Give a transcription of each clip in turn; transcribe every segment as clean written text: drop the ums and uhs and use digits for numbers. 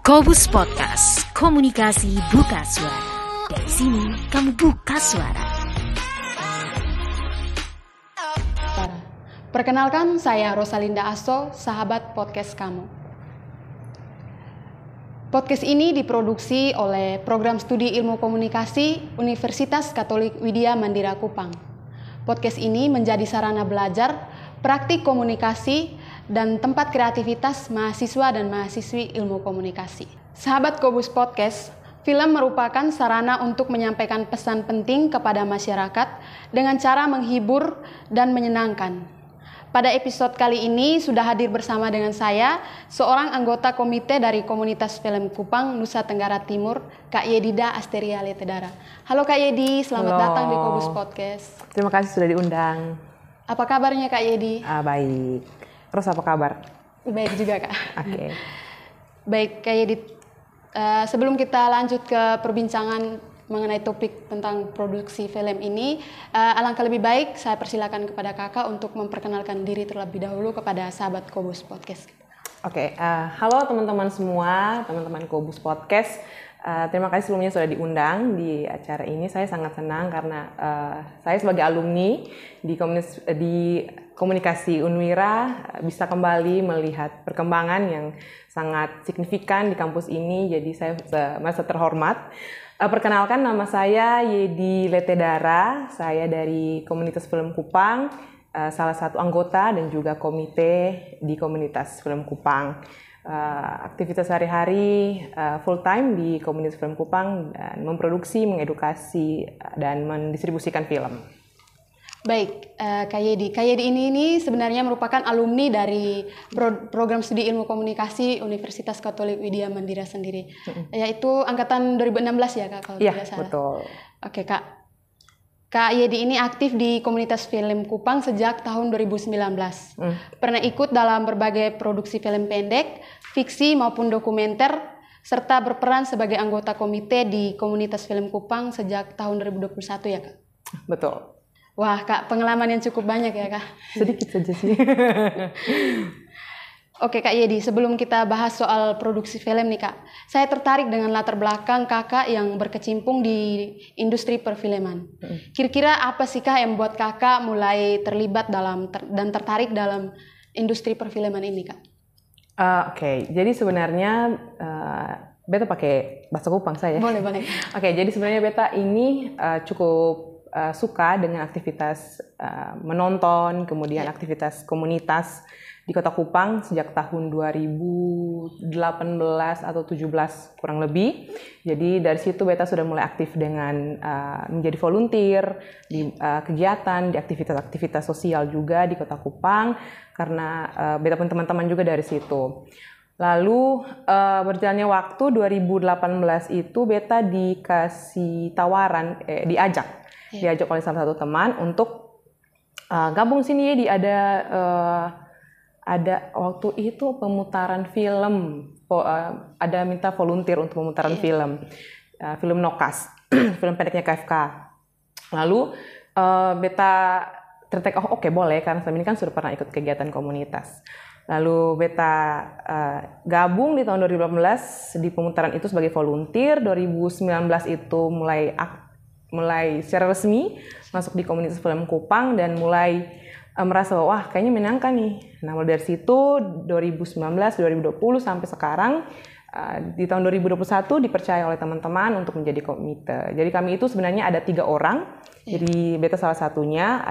Kobus Podcast, komunikasi buka suara. Dari sini kamu buka suara. Perkenalkan, saya Rosalinda Aso, sahabat podcast kamu. Podcast ini diproduksi oleh Program Studi Ilmu Komunikasi Universitas Katolik Widya Mandira Kupang. Podcast ini menjadi sarana belajar, praktik komunikasi, dan tempat kreativitas mahasiswa dan mahasiswi ilmu komunikasi. Sahabat Kobus Podcast, film merupakan sarana untuk menyampaikan pesan penting kepada masyarakat dengan cara menghibur dan menyenangkan. Pada episode kali ini sudah hadir bersama dengan saya, seorang anggota komite dari Komunitas Film Kupang, Nusa Tenggara Timur, Kak Yedida Asteria Letedara. Halo Kak Yedi, selamat datang di Kobus Podcast. Terima kasih sudah diundang. Apa kabarnya Kak Yedi? Baik. Terus apa kabar? Baik juga Kak. Oke. Baik Kak Yedi, sebelum kita lanjut ke perbincangan mengenai topik tentang produksi film ini, alangkah lebih baik saya persilakan kepada kakak untuk memperkenalkan diri terlebih dahulu kepada sahabat Kobus Podcast. Oke, halo teman-teman semua, teman-teman Kobus Podcast. Terima kasih sebelumnya sudah diundang di acara ini. Saya sangat senang karena saya sebagai alumni di komunikasi Unwira bisa kembali melihat perkembangan yang sangat signifikan di kampus ini. Jadi saya merasa terhormat. Perkenalkan, nama saya Yedi Letedara. Saya dari Komunitas Film Kupang, salah satu anggota dan juga komite di Komunitas Film Kupang. Aktivitas sehari-hari full time di Komunitas Film Kupang dan memproduksi, mengedukasi, dan mendistribusikan film. Baik, Kak Yedi. Kak Yedi ini sebenarnya merupakan alumni dari program studi ilmu komunikasi Universitas Katolik Widya Mandira sendiri, yaitu angkatan 2016 ya Kak, kalau tidak salah. Iya, betul. Oke Kak. Kak Yedi ini aktif di Komunitas Film Kupang sejak tahun 2019. Pernah ikut dalam berbagai produksi film pendek, fiksi maupun dokumenter, serta berperan sebagai anggota komite di Komunitas Film Kupang sejak tahun 2021 ya Kak? Betul. Wah Kak, pengalaman yang cukup banyak ya Kak? Sedikit saja sih. Oke Kak Yedi, sebelum kita bahas soal produksi film nih Kak, saya tertarik dengan latar belakang kakak yang berkecimpung di industri perfilman. Kira-kira apa sih Kak yang membuat kakak mulai terlibat dan tertarik dalam industri perfilman ini Kak? Oke, jadi sebenarnya beta pakai bahasa Kupang saya. Boleh. Oke, jadi sebenarnya beta ini cukup suka dengan aktivitas menonton, kemudian aktivitas komunitas di Kota Kupang sejak tahun 2018 atau 17 kurang lebih. Jadi dari situ beta sudah mulai aktif dengan menjadi volunteer di kegiatan, di aktivitas-aktivitas sosial juga di Kota Kupang, karena beta pun teman-teman juga dari situ. Lalu berjalannya waktu 2018 itu beta dikasih tawaran, diajak oleh salah satu teman untuk gabung sini ya, ada waktu itu pemutaran film, ada minta volunteer untuk pemutaran film Nokas, film pendeknya KFK. Lalu beta tertarik, oke, boleh, karena selama ini kan sudah pernah ikut kegiatan komunitas. Lalu beta gabung di tahun 2018 di pemutaran itu sebagai volunteer. 2019 itu mulai secara resmi masuk di Komunitas Film Kupang dan mulai merasa wah kayaknya menyenangkan nih. Nah, mulai dari situ 2019, 2020 sampai sekarang di tahun 2021 dipercaya oleh teman-teman untuk menjadi komite. Jadi kami itu sebenarnya ada 3 orang. Jadi beta salah satunya,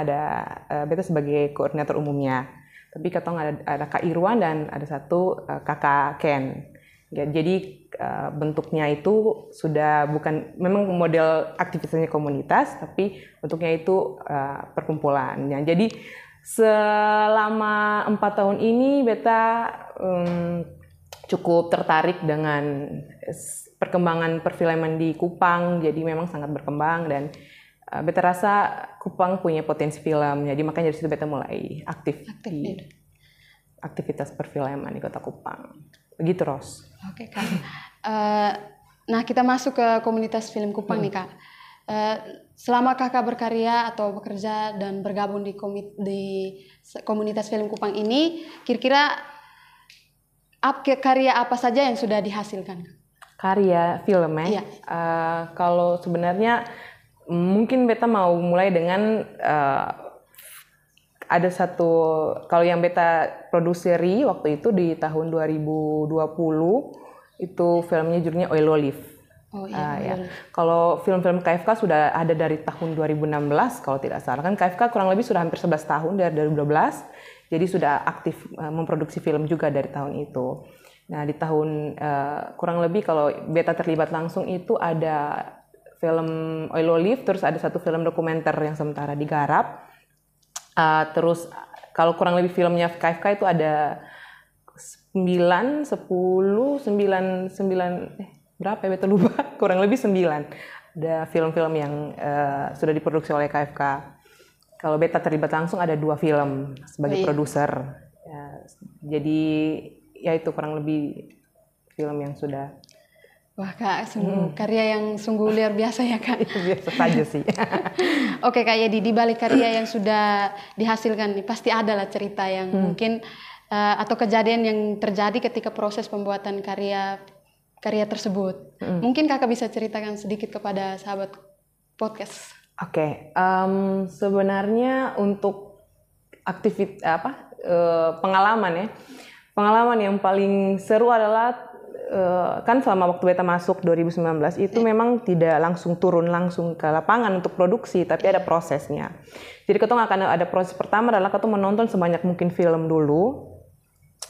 beta sebagai koordinator umumnya. Tapi katong ada Kak Irwan dan ada satu Kakak Ken. Ya, jadi bentuknya itu sudah bukan memang model aktivitasnya komunitas, tapi bentuknya itu perkumpulan. Ya, jadi selama 4 tahun ini beta cukup tertarik dengan perkembangan perfilman di Kupang. Jadi memang sangat berkembang dan beta rasa Kupang punya potensi film. Jadi makanya dari situ beta mulai aktif di aktivitas perfilman di Kota Kupang. Begitu, Ros. Oke, Kak. Nah, kita masuk ke Komunitas Film Kupang nih, Kak. Selama kakak berkarya atau bekerja dan bergabung di Komunitas Film Kupang ini, kira-kira karya apa saja yang sudah dihasilkan? Karya film ya? Iya. Kalau sebenarnya mungkin beta mau mulai dengan ada satu, kalau yang beta produseri waktu itu di tahun 2020 itu filmnya judulnya Oil Olive. Oh iya. Ya. Kalau film-film KFK sudah ada dari tahun 2016 kalau tidak salah, kan KFK kurang lebih sudah hampir 11 tahun dari 2012, jadi sudah aktif memproduksi film juga dari tahun itu. Nah di tahun kurang lebih kalau beta terlibat langsung itu ada film Oil Olive, terus ada satu film dokumenter yang sementara digarap. Terus kalau kurang lebih filmnya KFK itu ada 9, 10, 9 berapa ya, beta lupa, kurang lebih 9. Ada film-film yang sudah diproduksi oleh KFK. Kalau beta terlibat langsung ada 2 film sebagai produser. Ya, jadi ya itu kurang lebih film yang sudah. Wah Kak, sungguh karya yang sungguh luar biasa ya Kak. Itu biasa saja sih. Oke Kak Yedi, di balik karya yang sudah dihasilkan nih, pasti ada lah cerita yang mungkin atau kejadian yang terjadi ketika proses pembuatan karya tersebut. Mungkin Kakak bisa ceritakan sedikit kepada sahabat podcast. Oke, sebenarnya untuk pengalaman ya. Pengalaman yang paling seru adalah kan selama waktu beta masuk 2019 itu memang tidak langsung turun langsung ke lapangan untuk produksi, tapi ada prosesnya. Jadi ketong akan ada proses pertama adalah ketong menonton sebanyak mungkin film dulu.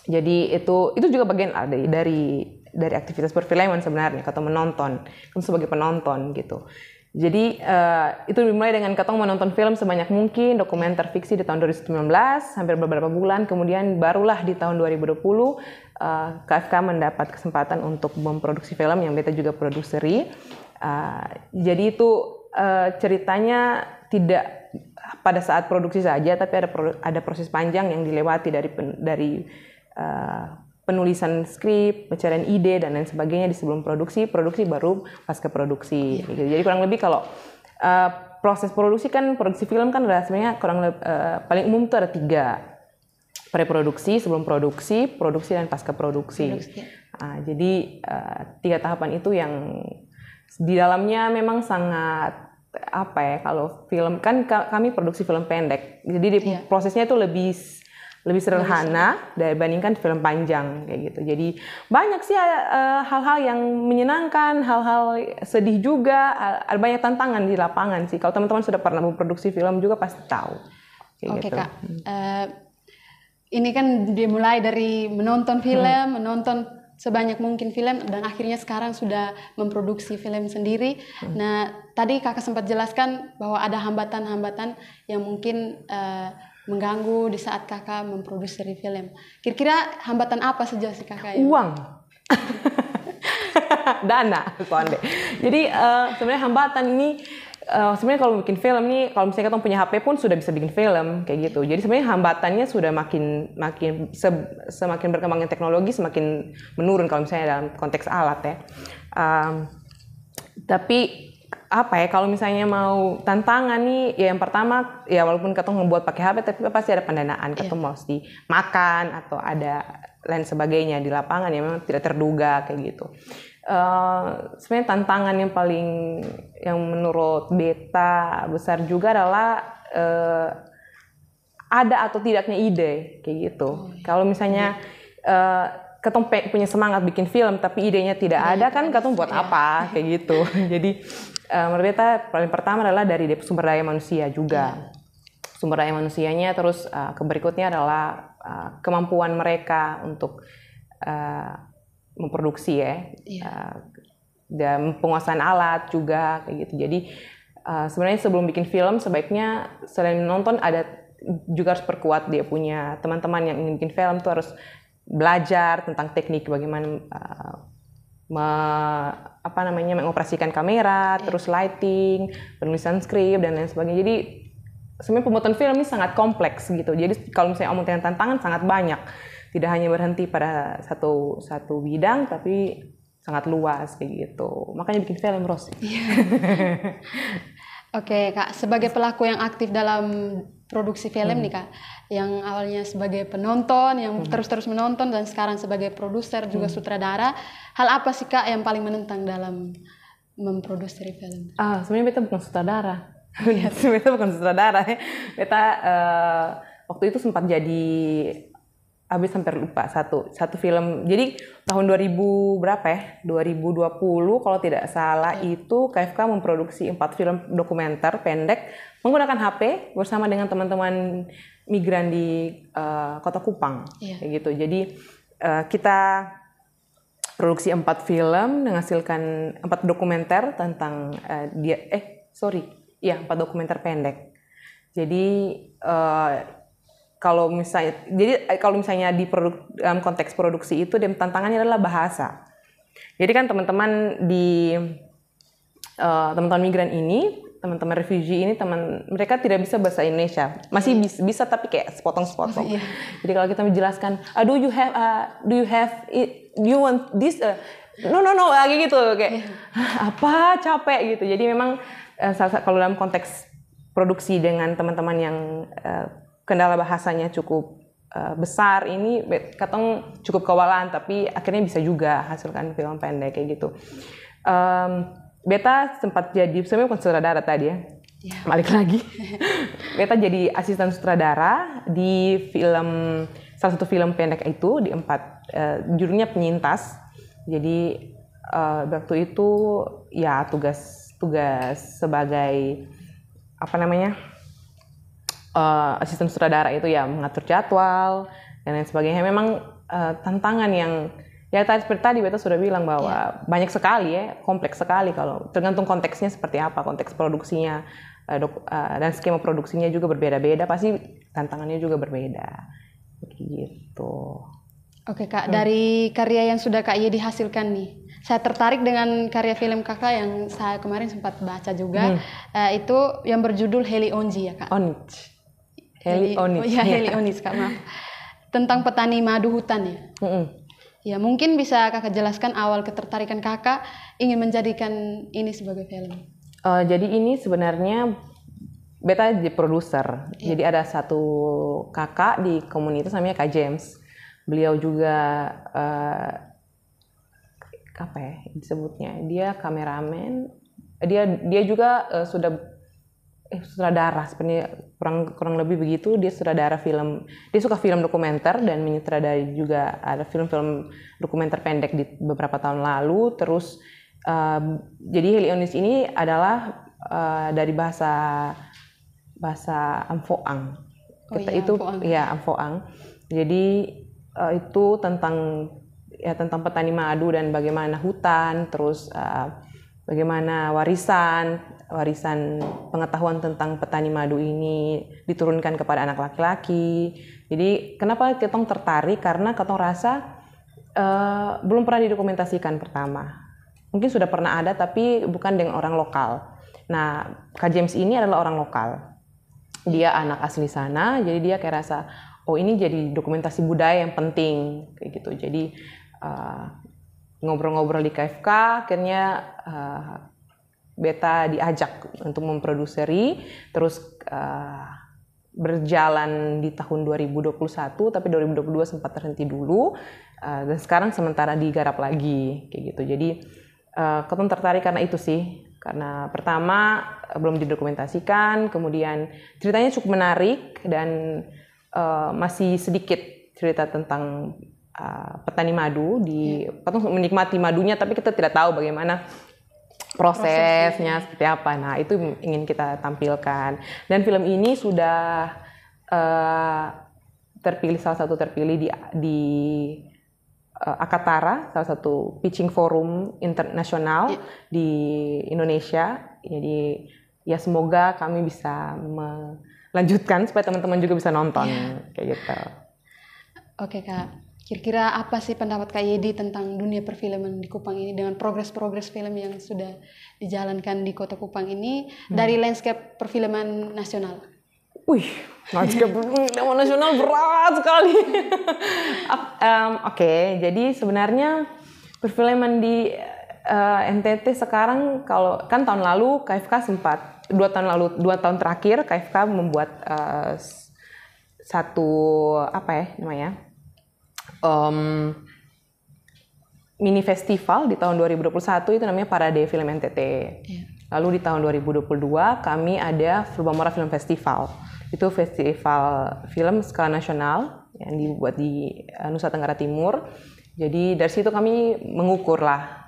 Jadi itu juga bagian dari aktivitas perfilman sebenarnya, ketong menonton, ketong sebagai penonton gitu. Jadi itu dimulai dengan ketong menonton film sebanyak mungkin, dokumenter fiksi di tahun 2019, hampir beberapa bulan, kemudian barulah di tahun 2020 KFK mendapat kesempatan untuk memproduksi film yang beta juga produseri. Jadi itu ceritanya tidak pada saat produksi saja, tapi ada proses panjang yang dilewati dari penulisan skrip, pencarian ide dan lain sebagainya di sebelum produksi baru pasca produksi. Gitu. Jadi kurang lebih kalau proses produksi film kan sebenarnya paling umum itu ada 3. Preproduksi, sebelum produksi, produksi dan pasca produksi. Jadi 3 tahapan itu yang di dalamnya memang sangat kalau film kan kami produksi film pendek. Jadi prosesnya itu lebih sederhana dibandingkan film panjang kayak gitu. Jadi banyak sih hal-hal yang menyenangkan, hal-hal sedih juga, ada banyak tantangan di lapangan sih. Kalau teman-teman sudah pernah memproduksi film juga pasti tahu. Oke, Kak. Ini kan dimulai dari menonton film, menonton sebanyak mungkin film, dan akhirnya sekarang sudah memproduksi film sendiri. Nah, tadi Kakak sempat jelaskan bahwa ada hambatan-hambatan yang mungkin mengganggu di saat Kakak memproduksi film. Kira-kira hambatan apa saja sih Kakak? Uang. Dana, konde. Jadi sebenarnya hambatan ini sebenarnya kalau bikin film nih, kalau misalnya kita punya HP pun sudah bisa bikin film kayak gitu. Jadi sebenarnya hambatannya sudah semakin berkembangnya teknologi semakin menurun kalau misalnya dalam konteks alat ya. Tapi kalau misalnya mau tantangan nih, ya yang pertama ya walaupun kita ngebuat pakai HP, tapi pasti ada pendanaan, kita mesti makan atau ada lain sebagainya di lapangan yang memang tidak terduga kayak gitu. Sebenarnya tantangan yang menurut beta besar juga adalah ada atau tidaknya ide kayak gitu. Kalau misalnya ketong punya semangat bikin film tapi idenya tidak ada, kan ketong buat apa kayak gitu. Jadi menurut beta paling pertama adalah dari sumber daya manusia juga. Sumber daya manusianya, terus berikutnya adalah kemampuan mereka untuk memproduksi dan penguasaan alat juga kayak gitu. Jadi sebenarnya sebelum bikin film sebaiknya selain menonton juga harus perkuat dia punya teman-teman yang ingin bikin film tuh harus belajar tentang teknik bagaimana mengoperasikan kamera, terus lighting, penulisan skrip dan lain sebagainya. Jadi sebenarnya pembuatan film ini sangat kompleks gitu. Jadi kalau misalnya omongin tantangan sangat banyak. Tidak hanya berhenti pada satu bidang, tapi sangat luas kayak gitu. Makanya bikin film, Ros. Oke, Kak. Sebagai pelaku yang aktif dalam produksi film nih Kak, yang awalnya sebagai penonton, yang terus-terus menonton, dan sekarang sebagai produser juga sutradara. Hal apa sih Kak yang paling menentang dalam memproduksi film? Sebenarnya beta bukan sutradara. Beta bukan sutradara. Beta waktu itu sempat jadi, habis hampir lupa satu film. Jadi tahun 2000 berapa ya? 2020 kalau tidak salah itu KFK memproduksi 4 film dokumenter pendek menggunakan HP bersama dengan teman-teman migran di Kota Kupang. Kayak gitu. Jadi kita produksi 4 film menghasilkan 4 dokumenter tentang 4 dokumenter pendek. Jadi kalau misalnya dalam konteks produksi itu tantangannya adalah bahasa. Jadi kan teman-teman migran ini, teman-teman refugee ini, mereka tidak bisa bahasa Indonesia. Masih bisa tapi kayak sepotong-sepotong. Jadi kalau kita menjelaskan, do you want this? No, kayak gitu, kayak apa, capek gitu. Jadi memang kalau dalam konteks produksi dengan teman-teman yang kendala bahasanya cukup besar, ini katong cukup kewalahan, tapi akhirnya bisa juga hasilkan film pendek kayak gitu. Beta sempat jadi, sebenarnya bukan sutradara tadi ya, balik lagi. Beta jadi asisten sutradara di salah satu film pendek itu, di 4, judulnya Penyintas. Jadi waktu itu ya tugas sebagai asisten sutradara itu ya mengatur jadwal dan lain sebagainya. Memang tantangan yang ya seperti tadi Beta sudah bilang bahwa banyak sekali ya, kompleks sekali kalau tergantung konteksnya seperti apa, konteks produksinya dan skema produksinya juga berbeda-beda, pasti tantangannya juga berbeda gitu. Oke Kak, dari karya yang sudah Kak Yedi hasilkan nih, saya tertarik dengan karya film Kakak yang saya kemarin sempat baca juga, itu yang berjudul Heli Onji ya Kak. Heli Onis Kak, maaf. Tentang petani madu hutan ya. Ya mungkin bisa Kakak jelaskan awal ketertarikan Kakak ingin menjadikan ini sebagai film. Jadi ini sebenarnya Beta jadi produser. Jadi ada satu kakak di komunitas namanya Kak James. Beliau juga apa ya disebutnya? Dia kameramen. Dia juga sutradara, sebenarnya kurang lebih begitu. Dia sutradara film, dia suka film dokumenter dan menyutradarai juga ada film-film dokumenter pendek di beberapa tahun lalu. Terus jadi Heli Onis ini adalah dari bahasa Amfoang. Amfoang. Jadi itu tentang petani madu dan bagaimana hutan, terus bagaimana warisan pengetahuan tentang petani madu ini diturunkan kepada anak laki-laki. Jadi kenapa ketong tertarik? Karena ketong rasa belum pernah didokumentasikan pertama. Mungkin sudah pernah ada tapi bukan dengan orang lokal. Nah, Kak James ini adalah orang lokal. Dia anak asli sana, jadi dia kayak rasa, oh ini jadi dokumentasi budaya yang penting kayak gitu. Jadi ngobrol-ngobrol di KFK, akhirnya Beta diajak untuk memproduseri, terus berjalan di tahun 2021, tapi 2022 sempat terhenti dulu, dan sekarang sementara digarap lagi, kayak gitu. Jadi, ketemu tertarik karena itu sih, karena pertama belum didokumentasikan, kemudian ceritanya cukup menarik, dan masih sedikit cerita tentang petani madu, kita menikmati madunya, tapi kita tidak tahu bagaimana prosesnya seperti apa. Nah, itu ingin kita tampilkan. Dan film ini sudah salah satu terpilih di Akatara, salah satu pitching forum internasional di Indonesia. Jadi ya semoga kami bisa melanjutkan supaya teman-teman juga bisa nonton kayak gitu. Oke Kak. Kira-kira apa sih pendapat Kak Yedi tentang dunia perfilman di Kupang ini dengan progres-progres film yang sudah dijalankan di Kota Kupang ini dari landscape perfilman nasional? Landscape perfilman nasional berat sekali. Oke, jadi sebenarnya perfilman di NTT sekarang kalau kan tahun lalu KFK sempat 2 tahun terakhir KFK membuat satu apa ya namanya mini festival di tahun 2021 itu namanya Parade Film NTT. Lalu di tahun 2022 kami ada Filbamora Film Festival. Itu festival film skala nasional yang dibuat di Nusa Tenggara Timur. Jadi dari situ kami mengukur lah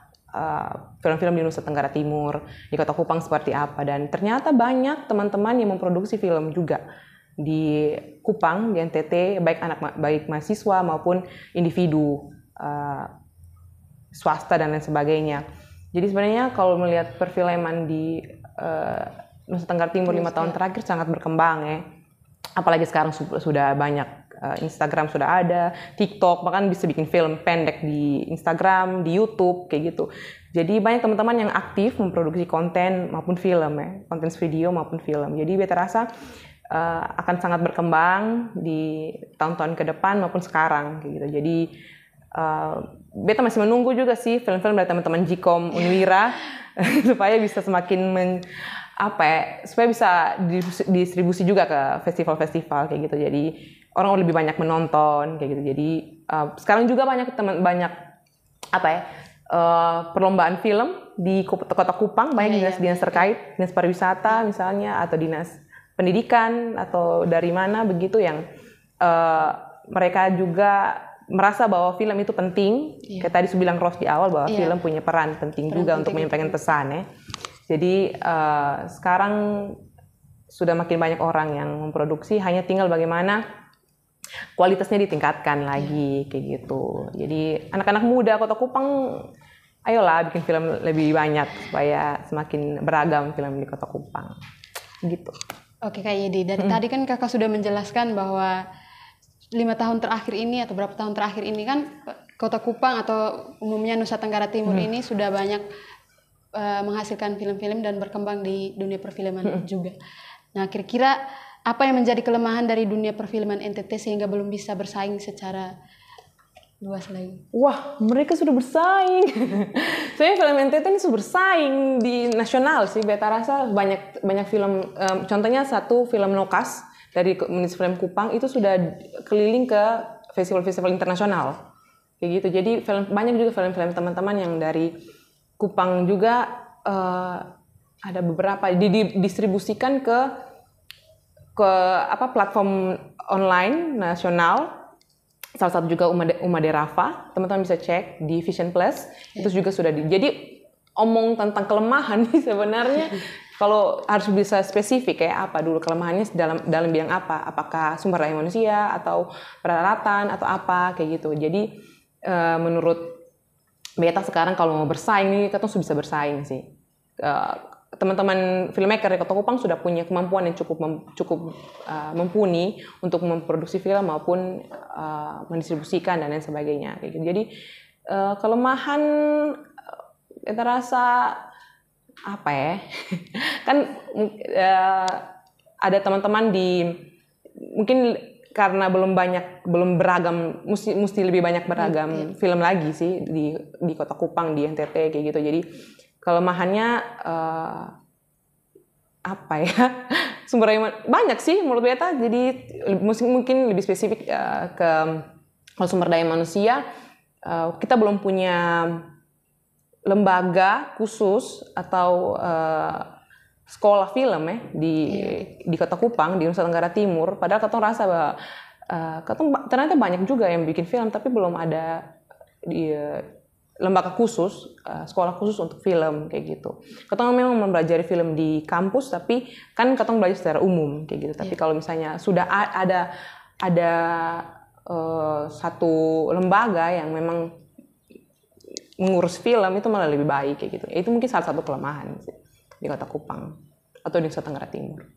film-film di Nusa Tenggara Timur, di Kota Kupang seperti apa. Dan ternyata banyak teman-teman yang memproduksi film juga di Kupang, di NTT, baik mahasiswa maupun individu swasta dan lain sebagainya. Jadi sebenarnya kalau melihat perfilman di Nusa Tenggara Timur 5 tahun terakhir sangat berkembang ya. Apalagi sekarang sudah banyak Instagram sudah ada, TikTok, bahkan bisa bikin film pendek di Instagram, di YouTube kayak gitu. Jadi banyak teman-teman yang aktif memproduksi konten maupun film ya, konten video maupun film. Jadi beta rasa akan sangat berkembang di tahun-tahun ke depan maupun sekarang kayak gitu. Jadi beta masih menunggu juga sih film-film dari teman-teman Jikom Unwira supaya bisa semakin supaya bisa distribusi juga ke festival-festival kayak gitu. Jadi orang lebih banyak menonton kayak gitu. Jadi sekarang juga banyak perlombaan film di Kota Kupang, banyak dinas terkait, dinas pariwisata misalnya atau dinas pendidikan atau dari mana begitu yang mereka juga merasa bahwa film itu penting. Kayak tadi bilang Ros di awal bahwa film punya peran penting juga untuk menyampaikan pesan ya. Jadi sekarang sudah makin banyak orang yang memproduksi, hanya tinggal bagaimana kualitasnya ditingkatkan lagi kayak gitu. Jadi anak-anak muda Kota Kupang, ayolah bikin film lebih banyak supaya semakin beragam film di Kota Kupang. Gitu. Oke Kak Yedi, dari tadi kan Kakak sudah menjelaskan bahwa 5 tahun terakhir ini atau berapa tahun terakhir ini kan Kota Kupang atau umumnya Nusa Tenggara Timur ini sudah banyak menghasilkan film-film dan berkembang di dunia perfilman juga. Nah, kira-kira apa yang menjadi kelemahan dari dunia perfilman NTT sehingga belum bisa bersaing secara luas lagi? Wah, mereka sudah bersaing. Soalnya film NTT ini sudah bersaing di nasional sih. Beta rasa banyak film. Contohnya satu film Nokas dari Komunitas Film Kupang itu sudah keliling ke festival-festival internasional. Kayak gitu. Jadi banyak juga film-film teman-teman yang dari Kupang juga ada beberapa didistribusikan ke platform online nasional. Salah satu juga Umade Rafa, teman-teman bisa cek di Vision Plus. Itu juga sudah jadi omong tentang kelemahan nih sebenarnya. Kalau harus bisa spesifik kayak apa dulu kelemahannya dalam bidang apa? Apakah sumber daya manusia atau peralatan atau apa kayak gitu. Jadi menurut beta sekarang kalau mau bersaing nih kita tuh bisa bersaing sih. Teman-teman filmmaker di Kota Kupang sudah punya kemampuan yang cukup mumpuni untuk memproduksi film maupun mendistribusikan dan lain sebagainya kayak gitu. Jadi kelemahan kita rasa apa ya? Kan ada teman-teman mungkin karena belum beragam, mesti lebih banyak beragam film lagi sih di Kota Kupang, di NTT kayak gitu. Jadi kelemahannya apa ya? Sumber daya banyak sih menurut beta. Jadi mungkin lebih spesifik ke kalau sumber daya manusia, kita belum punya lembaga khusus atau sekolah film ya di Kota Kupang, di Nusa Tenggara Timur. Padahal kita rasa bahwa ternyata banyak juga yang bikin film, tapi belum ada lembaga khusus, sekolah khusus untuk film kayak gitu. Kita memang mempelajari film di kampus, tapi kan kita belajar secara umum kayak gitu. Tapi kalau misalnya sudah ada satu lembaga yang memang mengurus film, itu malah lebih baik kayak gitu. Itu mungkin salah satu kelemahan sih di Kota Kupang atau di Nusa Tenggara Timur.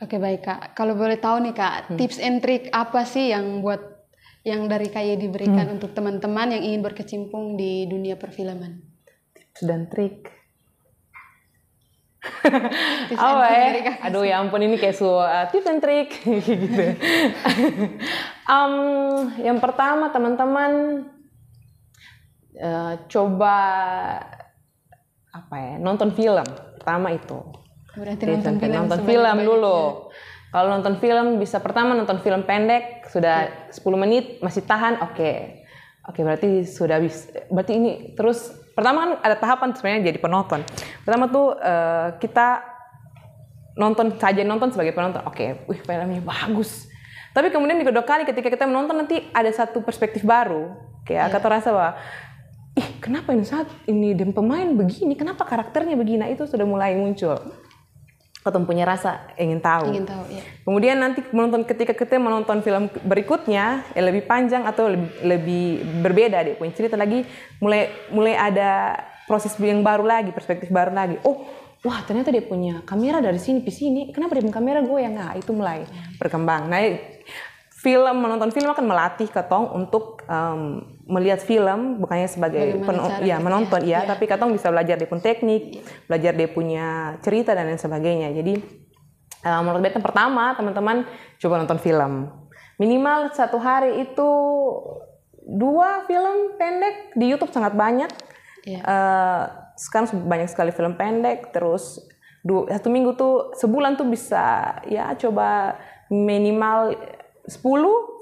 Oke baik Kak, kalau boleh tahu nih Kak, tips and trick apa sih yang dari Kak Yedi diberikan untuk teman-teman yang ingin berkecimpung di dunia perfilman? Tips dan trik. Tips aduh ya ampun ini kayak tips and trik gitu. Yang pertama teman-teman coba apa ya, nonton film pertama itu. Berarti nonton film dulu. Kalau nonton film bisa pertama nonton film pendek sudah 10 menit masih tahan, oke berarti sudah bisa. Berarti ini terus pertama kan ada tahapan sebenarnya jadi penonton. Pertama tuh kita nonton sebagai penonton. Filmnya bagus. Tapi kemudian di kedua kali ketika kita menonton nanti ada satu perspektif baru. Kayak kata rasa bahwa kenapa ini dan pemain begini, kenapa karakternya begini? Nah, itu sudah mulai muncul. Ketemu punya rasa ingin tahu. Ya. Kemudian nanti ketika kita menonton film berikutnya lebih panjang atau lebih berbeda deh punya cerita lagi, mulai ada proses yang baru lagi, perspektif baru lagi. Wah ternyata dia punya kamera dari sini ke sini. Kenapa dia punya kamera goyang? Nah itu mulai berkembang. Nah menonton film akan melatih ketong untuk melihat film bukannya sebagai menonton tapi katong bisa belajar dia pun teknik, belajar dia punya cerita dan lain sebagainya. Jadi menurut beta pertama teman-teman coba nonton film minimal 1 hari itu 2 film pendek di YouTube sangat banyak. Sekarang banyak sekali film pendek. Terus 1 minggu tuh sebulan tuh bisa coba minimal 10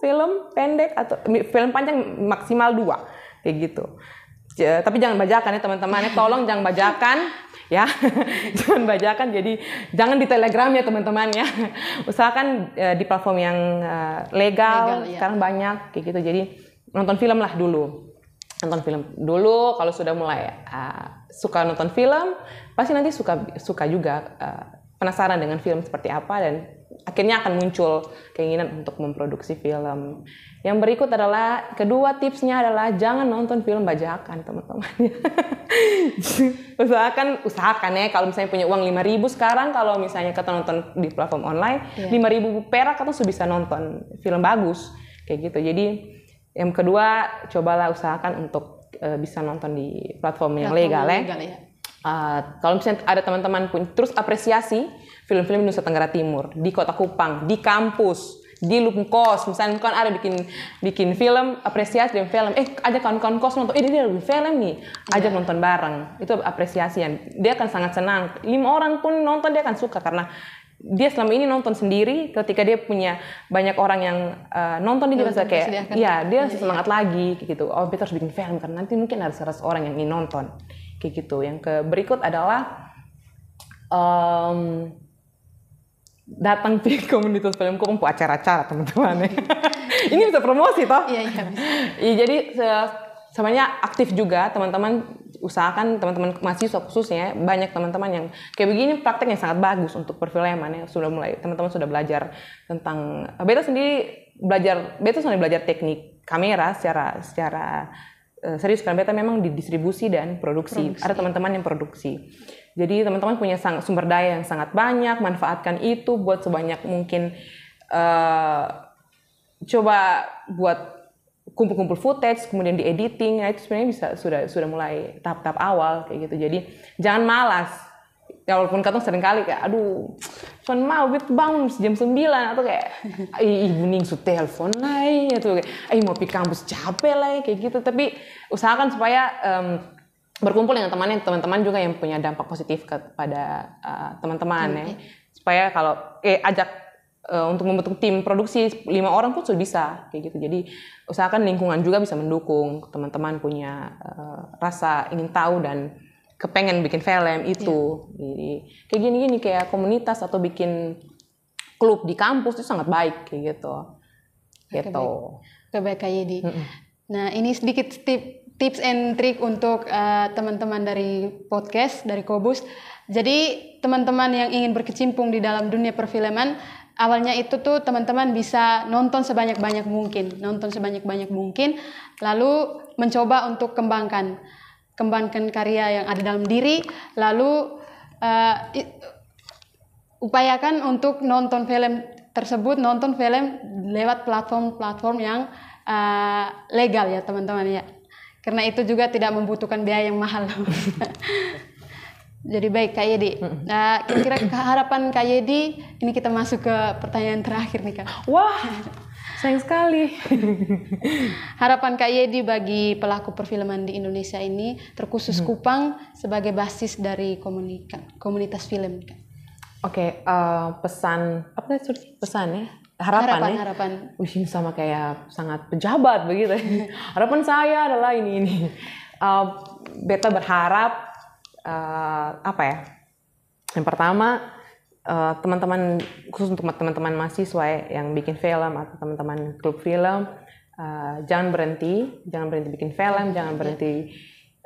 film pendek atau film panjang maksimal 2 kayak gitu. Tapi jangan bajakan ya teman-teman, tolong jangan bajakan ya. Jangan bajakan, jadi jangan di Telegram ya teman-teman ya. Usahakan di platform yang legal sekarang banyak kayak gitu. Jadi nonton film lah dulu. Nonton film dulu, kalau sudah mulai suka nonton film, pasti nanti suka juga penasaran dengan film seperti apa dan akhirnya akan muncul keinginan untuk memproduksi film. Yang berikut adalah, kedua tipsnya adalah jangan nonton film bajakan teman-teman. usahakan ya, kalau misalnya punya uang 5.000 sekarang, kalau misalnya kita nonton di platform online, 5.000 perak kita sudah bisa nonton film bagus kayak gitu. Jadi yang kedua, cobalah usahakan untuk bisa nonton di platform yang legal ya. Kalau misalnya ada teman-teman pun terus apresiasi film-film Nusa Tenggara Timur di Kota Kupang, di kampus, di kos, misalnya kan ada bikin film, apresiasi dan film, ajak kawan-kawan kos nonton, dia bikin film nih, ajak nonton bareng, itu apresiasi yang dia akan sangat senang. 5 orang pun nonton dia akan suka karena dia selama ini nonton sendiri, ketika dia punya banyak orang yang nonton dia juga kayak dia semangat lagi kayak gitu. Kita harus bikin film karena nanti mungkin ada 100 orang yang ingin nonton kayak gitu. Yang berikut adalah datang di komunitas film Kupang untuk acara-acara teman-teman. Ini bisa promosi toh? Iya bisa. Jadi sebenarnya aktif juga teman-teman, usahakan teman-teman mahasiswa khususnya, banyak teman-teman yang kayak begini praktek yang sangat bagus untuk perfilman ya. Teman-teman sudah belajar tentang, beta sudah belajar teknik kamera secara serius karena beta memang di distribusi dan produksi. Ada teman-teman yang produksi. Jadi teman-teman punya sumber daya yang sangat banyak, manfaatkan itu buat sebanyak mungkin. Coba buat kumpul-kumpul footage, kemudian di editing, itu sebenarnya sudah mulai tahap-tahap awal kayak gitu. Jadi jangan malas. Ya walaupun katong sering kali kayak son mau bangun jam 9 atau kayak ibu ning su telepon lah atau kayak mau pergi kampus capek lah kayak gitu. Tapi usahakan supaya berkumpul dengan teman-teman juga yang punya dampak positif kepada teman-teman ya. Supaya kalau ajak untuk membentuk tim produksi 5 orang pun sudah bisa kayak gitu. Jadi usahakan lingkungan juga bisa mendukung teman-teman punya rasa ingin tahu dan kepengen bikin film itu. Jadi kayak gini kayak komunitas atau bikin klub di kampus itu sangat baik kayak gitu. Baik Kak Yedi. Nah, ini sedikit tips and trick untuk teman-teman dari podcast, dari Kobus. Jadi teman-teman yang ingin berkecimpung di dalam dunia perfilman, awalnya itu tuh teman-teman bisa nonton sebanyak-banyak mungkin, lalu mencoba untuk kembangkan karya yang ada dalam diri, lalu upayakan untuk nonton film tersebut, nonton film lewat platform-platform yang legal ya teman-teman ya. Karena itu juga tidak membutuhkan biaya yang mahal. Jadi baik Kak Yedi. Nah, kira-kira harapan Kak Yedi, ini kita masuk ke pertanyaan terakhir nih Kak. Wah, Sayang sekali. Harapan Kak Yedi bagi pelaku perfilman di Indonesia ini, terkhusus Kupang sebagai basis dari komunitas film. Oke, pesan apa tadi? Pesan ya? Harapan. Ini sama kayak sangat pejabat begitu. Harapan saya adalah ini. Beta berharap apa ya? Yang pertama, teman-teman, khusus untuk teman-teman mahasiswa yang bikin film atau teman-teman klub film, jangan berhenti bikin film, jangan berhenti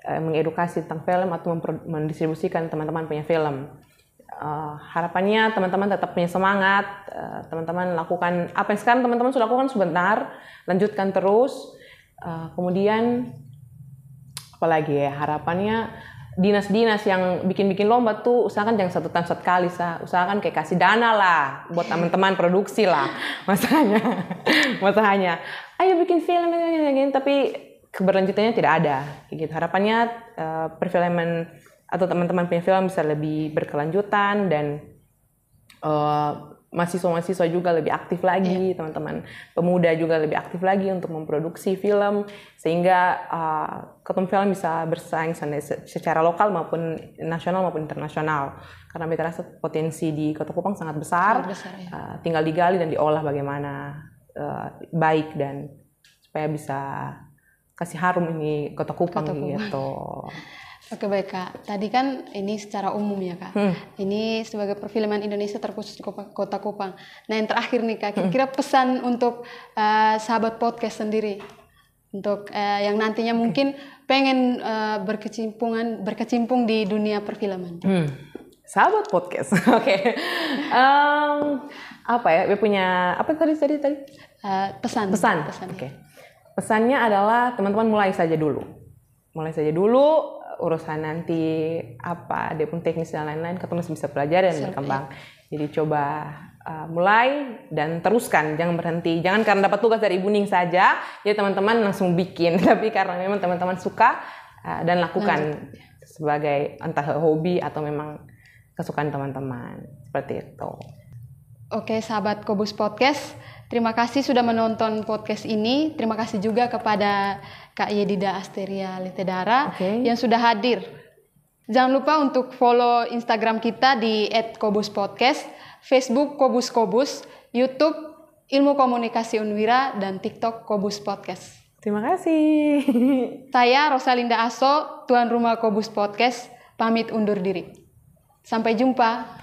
mengedukasi tentang film atau mendistribusikan teman-teman punya film. Harapannya teman-teman tetap punya semangat, teman-teman lakukan apa yang sekarang teman-teman sudah lakukan sebentar, lanjutkan terus. Kemudian apalagi ya, harapannya dinas-dinas yang bikin lomba tuh usahakan jangan 1 tahun 1 kali, usahakan kayak kasih dana lah buat teman-teman produksi lah, masanya ayo bikin film tapi keberlanjutannya tidak ada gitu. Harapannya perfilman atau teman-teman punya film bisa lebih berkelanjutan dan mahasiswa-mahasiswa juga lebih aktif lagi, teman-teman pemuda juga lebih aktif lagi untuk memproduksi film sehingga ketemu film bisa bersaing secara lokal maupun nasional maupun internasional. Karena beta rasa potensi di Kota Kupang sangat besar ya. Tinggal digali dan diolah bagaimana baik dan supaya bisa kasih harum ini Kota Kupang gitu. Oke baik Kak, tadi kan ini secara umum ya Kak, ini sebagai perfilman Indonesia terkhusus di Kota Kupang. Nah yang terakhir nih Kak, kira-kira pesan untuk sahabat podcast sendiri, untuk yang nantinya mungkin pengen berkecimpung di dunia perfilman. Sahabat podcast, oke. Apa ya, dia punya, apa tadi? Pesan. Oke. Pesannya adalah teman-teman mulai saja dulu, urusan nanti apa dia pun teknis dan lain-lain kita masih bisa pelajari dan berkembang. Jadi coba mulai dan teruskan, jangan berhenti, jangan karena dapat tugas dari Ibu Ning saja jadi teman-teman langsung bikin, tapi karena memang teman-teman suka dan lakukan sebagai entah hobi atau memang kesukaan teman-teman, seperti itu. Oke sahabat Kobus Podcast, terima kasih sudah menonton podcast ini. Terima kasih juga kepada Kak Yedida Asteria Letedara yang sudah hadir. Jangan lupa untuk follow Instagram kita di @kobuspodcast, Facebook Kobus, YouTube Ilmu Komunikasi Unwira, dan TikTok Kobus Podcast. Terima kasih. Saya Rosalinda Aso, tuan rumah Kobus Podcast, pamit undur diri. Sampai jumpa.